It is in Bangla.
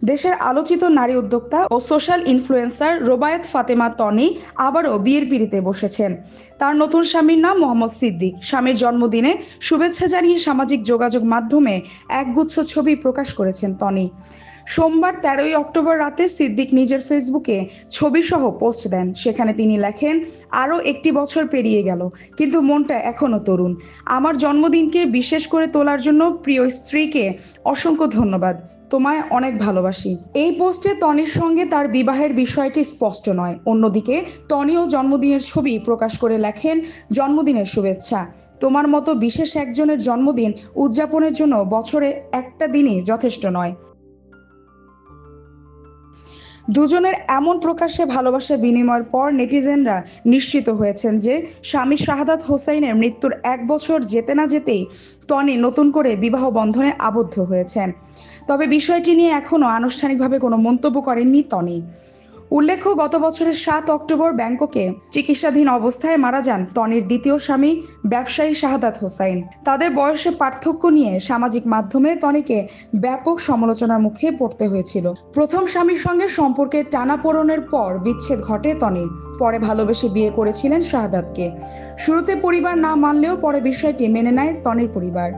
দেশের আলোচিত নারী উদ্যোক্তা ও সোশ্যাল ইনফ্লুয়েন্সার রোবায়েত ফাতেমা তনি আবারও বিয়ের পিঁড়িতে বসেছেন। তার নতুন স্বামীর নাম মোহাম্মদ সিদ্দিক। স্বামীর জন্মদিনে শুভেচ্ছা জানিয়ে সামাজিক যোগাযোগ মাধ্যমে একগুচ্ছ ছবি প্রকাশ করেছেন তনি। সোমবার 13ই অক্টোবর রাতে সিদ্দিক নিজের ফেসবুকে ছবিসহ পোস্ট দেন। সেখানে তিনি লেখেন, আরও একটি বছর পেরিয়ে গেল, কিন্তু মনটা এখনো তরুণ। আমার জন্মদিনকে বিশেষ করে তোলার জন্য প্রিয় স্ত্রীকে অসংখ্য ধন্যবাদ। তোমায় অনেক ভালোবাসি। এই পোস্টে তনির সঙ্গে তার বিবাহের বিষয়টি স্পষ্ট নয়। অন্যদিকে তনিও জন্মদিনের ছবি প্রকাশ করে লেখেন, জন্মদিনের শুভেচ্ছা। তোমার মতো বিশেষ একজনের জন্মদিন উদযাপনের জন্য বছরে একটা দিনই যথেষ্ট নয়। দুজনের এমন প্রকাশ্যে ভালোবাসা বিনিময়ের পর নেটিজেনরা নিশ্চিত হয়েছেন যে স্বামী শাহাদাত হোসাইনের মৃত্যুর 1 বছর যেতে না যেতেই টনি নতুন করে বিবাহ বন্ধনে আবদ্ধ হয়েছেন। তবে বিষয়টি নিয়ে এখনো আনুষ্ঠানিকভাবে কোনো মন্তব্য করেননি টনি। উল্লেখ্য, গত বছরের 7 অক্টোবর ব্যাংককে চিকিৎসাধীন অবস্থায় মারা যান টনির দ্বিতীয় স্বামী ব্যবসায়ী শাহাদাত হোসাইন। তাদের বয়সে পার্থক্য নিয়ে সামাজিক মাধ্যমে টনিকে ব্যাপক সমালোচনার মুখে পড়তে হয়েছিল। প্রথম স্বামীর সঙ্গে সম্পর্কের টানাপোড়েনের পর বিচ্ছেদ ঘটে টনির। পরে ভালোবেসে বিয়ে করেছিলেন শাহাদাতকে। শুরুতে পরিবার না মানলেও পরে বিষয়টি মেনে নেয় টনির পরিবার।